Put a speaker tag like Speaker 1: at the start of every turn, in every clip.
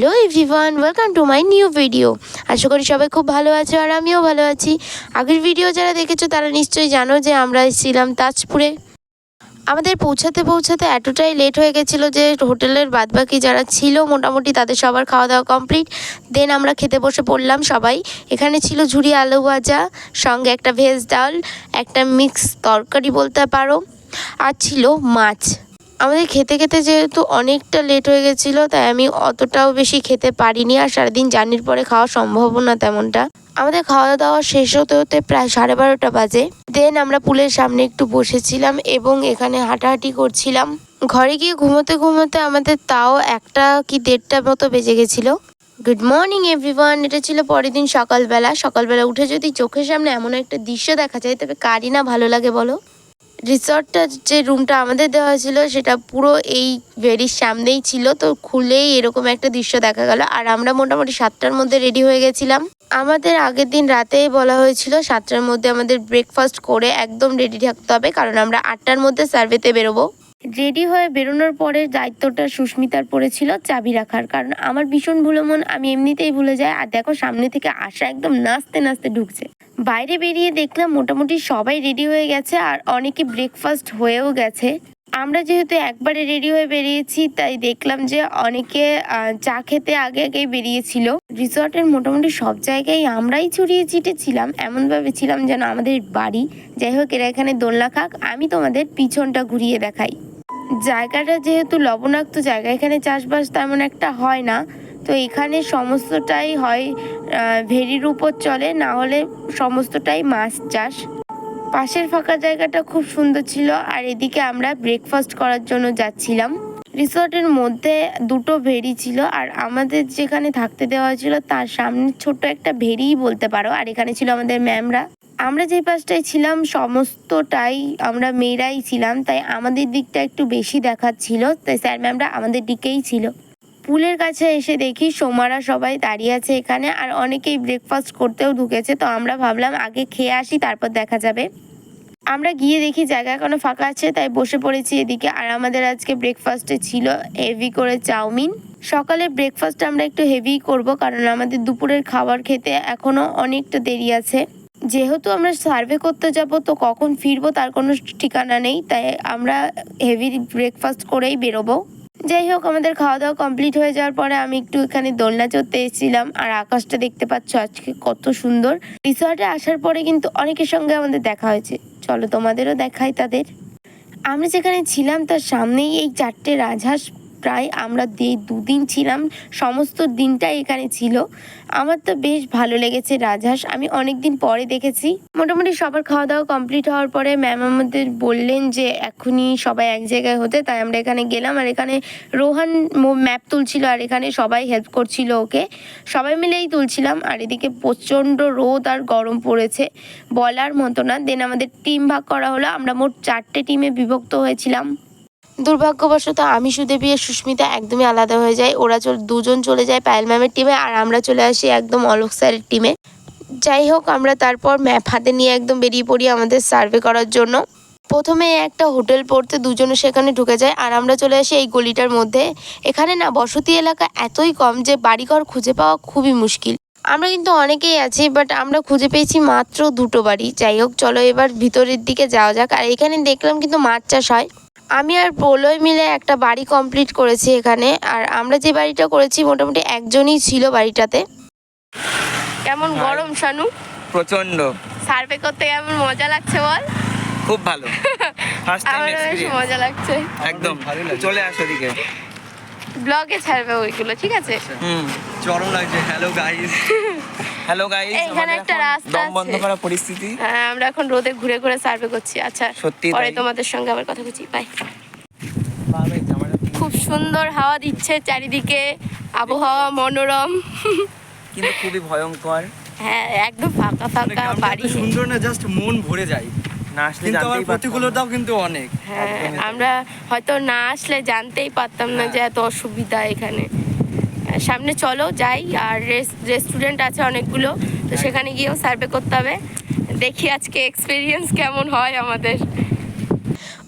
Speaker 1: Hello everyone, welcome to my new video. আশা করি সবাই খুব ভালো আছো আর আমিও ভালো আছি। আগের ভিডিও যারা দেখেছো তারা নিশ্চয়ই জানো যে আমরা এসেছিলাম তাজপুরে। আমাদের পৌঁছাতে পৌঁছাতে এতটাই লেট হয়ে গেছিলো যে হোটেলের বাদবাকি যারা ছিল মোটামুটি তাদের সবার খাওয়া দাওয়া কমপ্লিট। দেন আমরা খেতে বসে পড়লাম সবাই। এখানে ছিল ঝুরি আলু ভাজা, সঙ্গে একটা ভেজ ডাল, একটা মিক্স তরকারি বলতে পারো, আর ছিল মাছ। আমাদের খেতে খেতে যেহেতু অনেকটা লেট হয়ে গেছিলো তাই আমি অতটাও বেশি খেতে পারিনি, আর সারাদিন জার্নির পরে খাওয়া সম্ভব না তেমনটা। আমাদের খাওয়া দাওয়া শেষ হতে হতে প্রায় 12:30 বাজে। দেন আমরা পুলের সামনে একটু বসেছিলাম এবং এখানে হাঁটাহাঁটি করছিলাম। ঘরে গিয়ে ঘুমোতে ঘুমোতে আমাদের তাও 1টা কি 1:30 মতো বেজে গেছিলো। Good morning everyone. এটা ছিল পরের দিন সকালবেলা উঠে যদি চোখের সামনে এমন একটা দৃশ্য দেখা যায় তবে কারই না ভালো লাগে বলো। রিসর্টটা যে রুমটা আমাদের দেওয়া ছিল সেটা পুরো এই ভেরির সামনেই ছিল, তো খুলেই এরকম একটা দৃশ্য দেখা গেল। আর আমরা মোটামুটি 7টার মধ্যে রেডি হয়ে গেছিলাম। আমাদের আগের দিন রাতেই বলা হয়েছিল 7টার মধ্যে আমাদের ব্রেকফাস্ট করে একদম রেডি থাকতে হবে, কারণ আমরা 8টার মধ্যে সার্ভেতে বেরোবো। রেডি হয়ে বেরোনোর পরে দায়িত্বটা সুস্মিতার পড়েছিল চাবি রাখার, কারণ আমার ভীষণ ভুলো মন, আমি এমনিতেই ভুলে যাই। আর দেখো সামনে থেকে আশা একদম নাচতে নাচতে ঢুকছে। বাইরে বেরিয়ে দেখলাম মোটামুটি সবাই রেডি হয়ে গেছে আর অনেকে ব্রেকফাস্ট হয়েও গেছে। আমরা যেহেতু একবারে রেডি হয়ে বেরিয়েছি তাই দেখলাম যে অনেকে চা খেতে আগে আগেই বেরিয়েছিল। রিসর্টের মোটামুটি সব জায়গায় আমরাই ছড়িয়ে ছিটে ছিলাম, এমনভাবে ছিলাম যেন আমাদের বাড়ি। যাই হোক, এরা এখানে দোলনা খাক, আমি তোমাদের পিছনটা ঘুরিয়ে দেখাই। জায়গাটা যেহেতু লবণাক্ত জায়গা, এখানে চাষবাস তেমন একটা হয় না, তো এখানে সমস্তটাই হয় ভেরির উপর চলে, না হলে সমস্তটাই মাছ চাষ। পাশের ফাঁকা জায়গাটা খুব সুন্দর ছিল আর এদিকে আমরা ব্রেকফাস্ট করার জন্য যাচ্ছিলাম। রিসর্টের মধ্যে 2টো ভেরি ছিল আর আমাদের যেখানে থাকতে দেওয়া ছিল তার সামনে ছোট্ট একটা ভেরিই বলতে পারো, আর এখানে ছিল আমাদের ম্যামরা। আমরা যে পাশটায় ছিলাম সমস্তটাই আমরা মেয়েরাই ছিলাম, তাই আমাদের দিকটা একটু বেশি দেখাচ্ছিল, তাই স্যার ম্যামরা আমাদের দিকেই ছিল। পুলের কাছে এসে দেখি সোমারা সবাই দাঁড়িয়ে আছে এখানে, আর অনেকেই ব্রেকফাস্ট করতেও ঢুকেছে, তো আমরা ভাবলাম আগে খেয়ে আসি তারপর দেখা যাবে। আমরা গিয়ে দেখি জায়গা এখনো ফাঁকা আছে, তাই বসে পড়েছি এদিকে। আর আমাদের আজকে ব্রেকফাস্টে ছিল হেভি করে চাউমিন। সকালে ব্রেকফাস্ট আমরা একটু হেভি করব, কারণ আমাদের দুপুরের খাবার খেতে এখনো অনেকটা দেরি আছে। যেহেতু আমরা সার্ভে করতে যাব, তো কখন ফিরবো তার কোনো ঠিকানা নেই, তাই আমরা হেভি ব্রেকফাস্ট করেই বেরোবো। যাই হোক, আমাদের খাওয়া দাওয়া কমপ্লিট হয়ে যাওয়ার পরে আমি একটু এখানে দোলনা চড়তে এসেছিলাম, আর আকাশটা দেখতে পাচ্ছ আজকে কত সুন্দর। রিসর্টে আসার পরে কিন্তু অনেকের সঙ্গে আমাদের দেখা হয়েছে, চলো তোমাদেরও দেখাই তাদের। আমরা যেখানে ছিলাম তার সামনেই এই 4টে রাজহাঁস, প্রায় আমরা 2 দিন ছিলাম, সমস্ত দিনটাই এখানে ছিল। আমার তো বেশ ভালো লেগেছে রাজহাঁস, আমি অনেক দিন পরে দেখেছি। মোটামুটি সবার খাওয়া দাওয়া কমপ্লিট হওয়ার পরে ম্যাম আমাদের বললেন যে এখনই সবাই এক জায়গায় হতে, তাই আমরা এখানে গেলাম। আর এখানে রোহান ম্যাপ তুলছিল আর এখানে সবাই হেল্প করছিল ওকে, সবাই মিলেই তুলছিলাম। আর এদিকে প্রচণ্ড রোদ আর গরম পড়েছে বলার মতো না। দেন আমাদের টিম ভাগ করা হলো, আমরা মোট 4টে টিমে বিভক্ত হয়েছিলাম। দুর্ভাগ্যবশত আমি, সুদেবী আর সুস্মিতা একদমই আলাদা হয়ে যায়। ওরা দুজন চলে যায় পায়েল ম্যামের টিমে আর আমরা চলে আসি একদম অলোক স্যারের টিমে। যাই হোক, আমরা তারপর ম্যাপ হাতে নিয়ে একদম বেরিয়ে পড়ি আমাদের সার্ভে করার জন্য। প্রথমে একটা হোটেল পড়তে দুজনে সেখানে ঢুকে যায় আর আমরা চলে আসি এই গলিটার মধ্যে। এখানে না বসতি এলাকা এতই কম যে বাড়িঘর খুঁজে পাওয়া খুবই মুশকিল। আমরা কিন্তু অনেকেই আছি, বাট আমরা খুঁজে পেয়েছি মাত্র 2টো বাড়ি। যাই হোক, চলো এবার ভিতরের দিকে যাওয়া যাক। আর এখানে দেখলাম কিন্তু মাছ চাষ হয়। আমি আর প্রলয় মিলে একটা বাড়ি কমপ্লিট করেছি এখানে, আর আমরা যে বাড়িটা করেছি মোটামুটি একজনই ছিল বাড়িটাতে। কেমন গরম শানু?
Speaker 2: প্রচন্ড।
Speaker 1: সার্ভে করতে কেমন মজা লাগছে বল?
Speaker 2: খুব ভালো, ফার্স্ট টাইম এক্সপেরিয়েন্স।
Speaker 1: মজা লাগছে
Speaker 2: একদম চলে আসো এদিকে,
Speaker 1: ব্লগে ছাড়বে ওইগুলো, ঠিক আছে?
Speaker 2: চরম লাগছে। হ্যালো গাইস,
Speaker 1: এখানে একটা রাস্তা
Speaker 2: দম বন্ধ করা পরিস্থিতি।
Speaker 1: হ্যাঁ, আমরা এখন রোদে ঘুরে ঘুরে সার্ভে করছি। আচ্ছা,
Speaker 2: সত্যি
Speaker 1: পরে তোমাদের সঙ্গে আবার কথা বলছি, বাই। খুব সুন্দর হাওয়া দিচ্ছে চারিদিকে, আবহাওয়া মনোরম,
Speaker 2: কিন্তু খুবই ভয়ঙ্কর।
Speaker 1: হ্যাঁ, একদম ফাঁকা ফাঁকা বাড়ি।
Speaker 3: সুন্দর না, জাস্ট মন ভরে যায়।
Speaker 2: না আসলে
Speaker 3: কিন্তু আমার
Speaker 2: জানতেই
Speaker 3: প্রতিকূলতাও কিন্তু অনেক।
Speaker 1: হ্যাঁ, আমরা হয়তো না আসলে জানতেই পারতাম না যে এত অসুবিধা এখানে। সামনে চলো যাই, আর রেস্টুরেন্ট আছে অনেকগুলো, তো সেখানে গিয়েও সার্ভে করতে হবে। দেখি আজকে এক্সপিরিয়েন্স কেমন হয় আমাদের।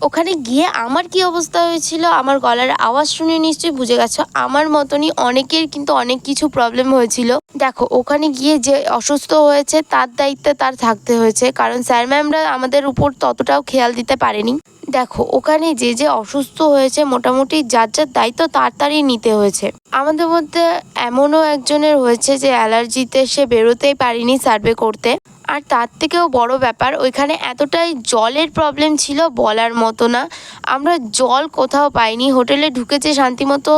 Speaker 1: ওখানে গিয়ে আমার কি অবস্থা হয়েছিল, আমার গলার আওয়াজ শুনে নিশ্চয়ই বুঝে গেছো। আমার মতনই অনেকের কিন্তু অনেক কিছু প্রবলেম হয়েছিল। দেখো ওখানে গিয়ে যে অসুস্থ হয়েছে তার দায়িত্বে তার থাকতে হয়েছে, কারণ স্যার ম্যামরা আমাদের উপর ততটাও খেয়াল দিতে পারেনি। দেখো ওখানে যে যে অসুস্থ হয়েছে মোটামুটি যার যার দায়িত্ব তাড়াতাড়ি নিতে হয়েছে। আমাদের মধ্যে এমনও একজনের হয়েছে যে অ্যালার্জিতে সে বেরোতেই পারেনি সার্ভে করতে। আর তার থেকেও বড় ব্যাপার ওইখানে এতটাই জলের প্রবলেম ছিল বলার মতো না। আমরা জল কোথাও পাইনি, হোটেলে ঢুকেছে শান্তিমতো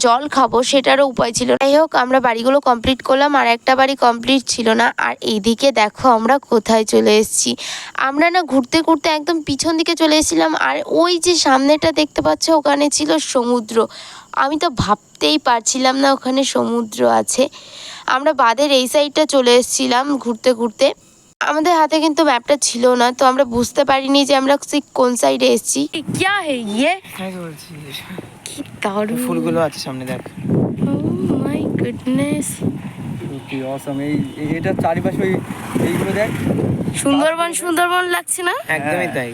Speaker 1: জল খাবো সেটারও উপায় ছিল। যাই হোক আমরা বাড়িগুলো কমপ্লিট করলাম, আর একটা বাড়ি কমপ্লিট ছিল না। আর এইদিকে দেখো আমরা কোথায় চলে এসেছি। আমরা না ঘুরতে ঘুরতে একদম পিছন দিকে চলে এসেছিলাম, আর ওই যে সামনেটা দেখতে পাচ্ছ ওখানে ছিল সমুদ্র। আমি তো ভাবতেই পারছিলাম না ওখানে সমুদ্র আছে। আমরা বাঁধের এই সাইডটা চলে এসেছিলাম ঘুরতে ঘুরতে। আমাদের হাতে কিন্তু ম্যাপটা ছিল না, তো আমরা বুঝতে পারিনি যে আমরা ঠিক কোন সাইডে এসেছি। क्या है ये?
Speaker 2: তাই তো বলছিস,
Speaker 1: কি দারুণ
Speaker 2: ফুলগুলো আছে সামনে দেখ।
Speaker 1: Oh my goodness!
Speaker 3: সত্যি অসম। এটা চারিপাশে এইগুলো দেখ।
Speaker 1: সুন্দরবন লাগছে না?
Speaker 2: একদমই তাই,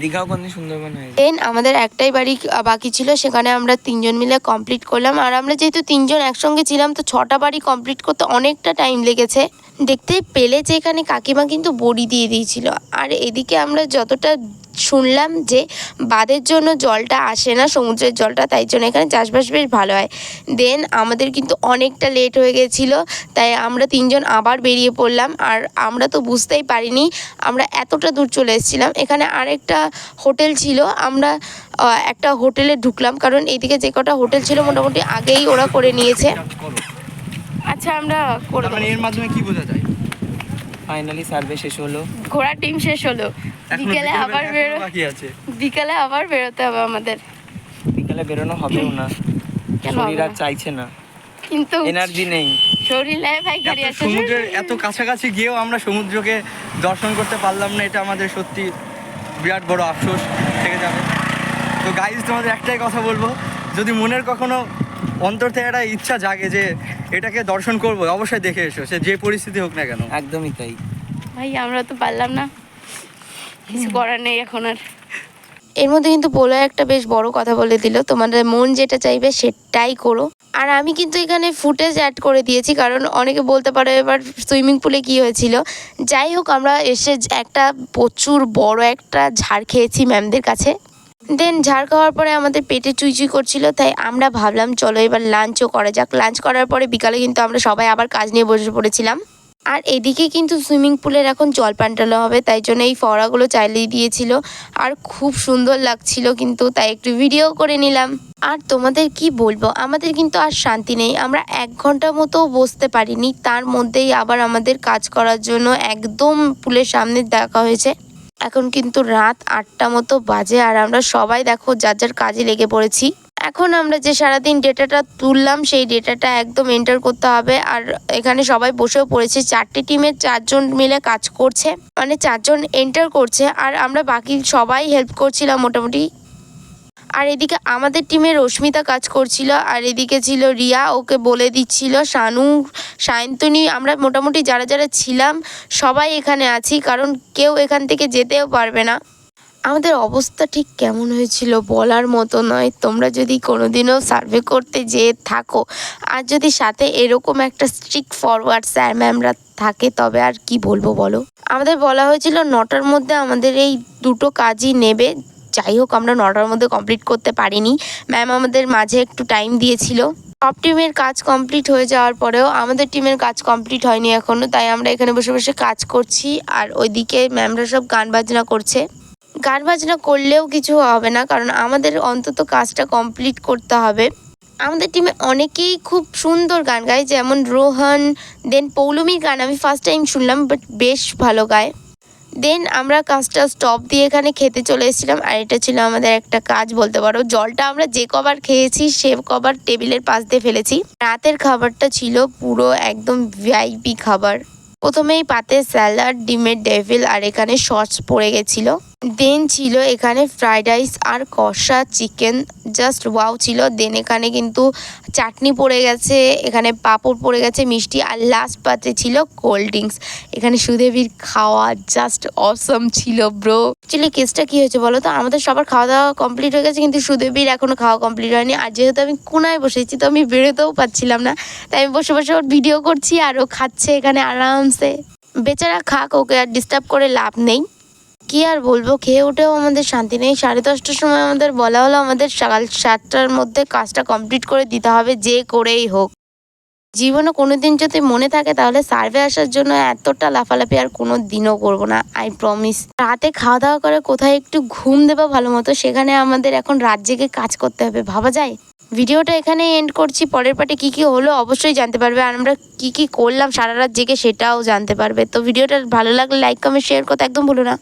Speaker 2: দীঘাও কোনদিন সুন্দরবন হয়েছে।
Speaker 1: দেন আমাদের একটাই বাড়ি বাকি ছিল, সেখানে আমরা 3জন মিলে কমপ্লিট করলাম। আর আমরা যেহেতু 3জন একসঙ্গে ছিলাম তো 6টা বাড়ি কমপ্লিট করতে অনেকটা টাইম লেগেছে। দেখতে পেলে যে এখানে কাকিমা কিন্তু বড়ি দিয়ে দিয়েছিল। আর এদিকে আমরা যতটা শুনলাম যে বাঁধের জন্য জলটা আসে না, সমুদ্রের জলটা, তাই জন্য এখানে চাষবাস বেশ ভালো হয়। দেন আমাদের কিন্তু অনেকটা লেট হয়ে গেছিলো, তাই আমরা 3জন আবার বেরিয়ে পড়লাম। আর আমরা তো বুঝতেই পারিনি আমরা এতটা দূর চলে এসেছিলাম। এখানে আরেকটা হোটেল ছিল, আমরা একটা হোটেলে ঢুকলাম, কারণ এইদিকে যে কটা হোটেল ছিল মোটামুটি আগেই ওরা করে নিয়েছে। আচ্ছা আমরা করে
Speaker 3: মানে এর মাধ্যমে কি বোঝা যায়?
Speaker 2: ফাইনালি সার্ভে শেষ হলো,
Speaker 1: ঘোরার টিম শেষ হলো। বিকেলে আবার
Speaker 3: বাকি আছে।
Speaker 1: বিকালে আবার বেরোতে হবে আমাদের।
Speaker 2: বিকালে বেরোনো হবেও না,
Speaker 1: কেন
Speaker 2: শরীর
Speaker 1: হবে
Speaker 2: আর
Speaker 1: না?
Speaker 2: চাইছে না,
Speaker 1: কিন্তু
Speaker 2: এনার্জি নেই।
Speaker 1: শরীর লাই ভাই গাড়ি আছে।
Speaker 3: সমুদ্রের এত কাছাকাছি গিয়েও আমরা সমুদ্রকে দর্শন করতে পারলাম না, এটা আমাদের সত্যি বিরাট বড় আফসোস থেকে যাবে। তো গাইজ তোমাদের একটাই কথা বলবো, যদি মনের কখনো অন্তর থেকে একটা ইচ্ছা জাগে যে এটাকে দর্শন করবো, অবশ্যই দেখে এসো, সে যে পরিস্থিতি হোক না কেন।
Speaker 2: একদমই তাই।
Speaker 1: ভাই আমরা তো পারলাম না, কিছু করার নেই এখন আর। এর মধ্যে কিন্তু বলে একটা বেশ বড় কথা বলে দিল, তোমাদের মন যেটা চাইবে সেটাই করো। আর আমি কিন্তু এখানে ফুটেজ অ্যাড করে দিয়েছি, কারণ অনেকে বলতে পারে এবার সুইমিং পুলে কি হয়েছিল। যাই হোক আমরা এসে একটা প্রচুর বড় একটা ঝাড় খেয়েছি ম্যামদের কাছে। দেন ঝাড় খাওয়ার পরে আমাদের পেটে চুইচুই করছিল, তাই আমরা ভাবলাম চলো এবার লাঞ্চও করা যাক। লাঞ্চ করার পরে বিকালে কিন্তু আমরা সবাই আবার কাজ নিয়ে বসে পড়েছিলাম। আর এদিকে কিন্তু সুইমিং পুলের এখন জল পাল্টানো হবে, তাই জন্য এই ফোয়ারাগুলো চালিয়ে দিয়েছিল। আর খুব সুন্দর লাগছিল কিন্তু, তাই একটু ভিডিও করে নিলাম। আর তোমাদের কি বলবো, আমাদের কিন্তু আর শান্তি নেই। আমরা 1 ঘন্টা মতো বসতে পারিনি, তার মধ্যেই আবার আমাদের কাজ করার জন্য একদম পুলের সামনে দেখা হয়েছে। এখন কিন্তু রাত 8টা মতো বাজে, আর আমরা সবাই দেখো যার যার কাজে লেগে পড়েছি। এখন আমরা যে সারাদিন ডেটাটা তুললাম সেই ডেটাটা একদম এন্টার করতে হবে। আর এখানে সবাই বসেও পড়েছে, 4টে টিমের 4জন মিলে কাজ করছে, মানে 4জন এন্টার করছে, আর আমরা বাকি সবাই হেল্প করছিলাম মোটামুটি। আর এদিকে আমাদের টিমে রশ্মিতা কাজ করছিল, আর এদিকে ছিল রিয়া, ওকে বলে দিচ্ছিল শানু, সায়ন্তনী। আমরা মোটামুটি যারা যারা ছিলাম সবাই এখানে আছি, কারণ কেউ এখান থেকে যেতেও পারবে না। আমাদের অবস্থা ঠিক কেমন হয়েছিল বলার মতো নয়। তোমরা যদি কোনোদিনও সার্ভে করতে যেয়ে থাকো, আর যদি সাথে এরকম একটা স্ট্রিক্ট ফরওয়ার্ড স্যার ম্যামরা থাকে, তবে আর কি বলবো বলো। আমাদের বলা হয়েছিল 9টার মধ্যে আমাদের এই 2টো কাজই নেবে। যাই হোক আমরা 9টার মধ্যে কমপ্লিট করতে পারিনি, ম্যাম আমাদের মাঝে একটু টাইম দিয়েছিল। সব টিমের কাজ কমপ্লিট হয়ে যাওয়ার পরেও আমাদের টিমের কাজ কমপ্লিট হয়নি এখনও, তাই আমরা এখানে বসে বসে কাজ করছি। আর ওইদিকে ম্যামরা সব গান বাজনা করছে। গান বাজনা করলেও কিছু হবে না, কারণ আমাদের অন্তত কাজটা কমপ্লিট করতে হবে। আমাদের টিমে অনেকেই খুব সুন্দর গান গায়, যেমন রোহন, দেন পৌলমীর গান আমি ফার্স্ট টাইম শুনলাম, বাট বেশ ভালো গায়। দেন আমরা কাজটা স্টপ দিয়ে এখানে খেতে চলে এসেছিলাম। আর এটা ছিল আমাদের একটা কাজ বলতে পারো। জলটা আমরা যে কবার খেয়েছি সে কবার টেবিলের পাশ দিয়ে ফেলেছি। রাতের খাবারটা ছিল পুরো একদম ভিআইপি খাবার। প্রথমেই পাতে স্যালাড, ডিমের ডেভিল, আর এখানে সস পড়ে গেছিলো। দেন ছিল এখানে ফ্রাইড রাইস আর কষা চিকেন, জাস্ট ওয়াও ছিল। দেন এখানে কিন্তু চাটনি পড়ে গেছে, এখানে পাঁপড় পড়ে গেছে, মিষ্টি, আর লাস্ট পাতে ছিল কোল্ড ড্রিঙ্কস। এখানে সুদেবীর খাওয়া জাস্ট অসম ছিল ব্রো। অ্যাকচুয়ালি কেসটা কী হয়েছে বলো তো, আমাদের সবার খাওয়া দাওয়া কমপ্লিট হয়ে গেছে কিন্তু সুদেবীর এখনও খাওয়া কমপ্লিট হয়নি। আর যেহেতু আমি কোনায় বসেছি তো আমি বেরোতেও পারছিলাম না, তাই আমি বসে বসে ওর ভিডিও করছি আর ও খাচ্ছে এখানে আরামসে। বেচারা খাক, ওকে আর ডিস্টার্ব করে লাভ নেই। কি আর বলবো, খেয়ে উঠেও আমাদের শান্তি নেই। 10:30টার সময় আমাদের বলা হলো আমাদের সকাল 7টার মধ্যে কাজটা কমপ্লিট করে দিতে হবে, যে করেই হোক। জীবনে কোনো দিন যদি মনে থাকে তাহলে সার্ভে আসার জন্য এতটা লাফালাফি আর কোনো দিনও করবো না, আই প্রমিস। রাতে খাওয়া দাওয়া করে কোথায় একটু ঘুম দেবো ভালো মতো, সেখানে আমাদের এখন রাত জেগে কাজ করতে হবে, ভাবা যায়? ভিডিওটা এখানে এন্ড করছি। পরের পার্টে কী কী হলো অবশ্যই জানতে পারবে, আর আমরা কী কী করলাম সারা রাত জেগে সেটাও জানতে পারবে। তো ভিডিওটা ভালো লাগলে লাইক কমেন্ট শেয়ার করতে একদম ভুলো না।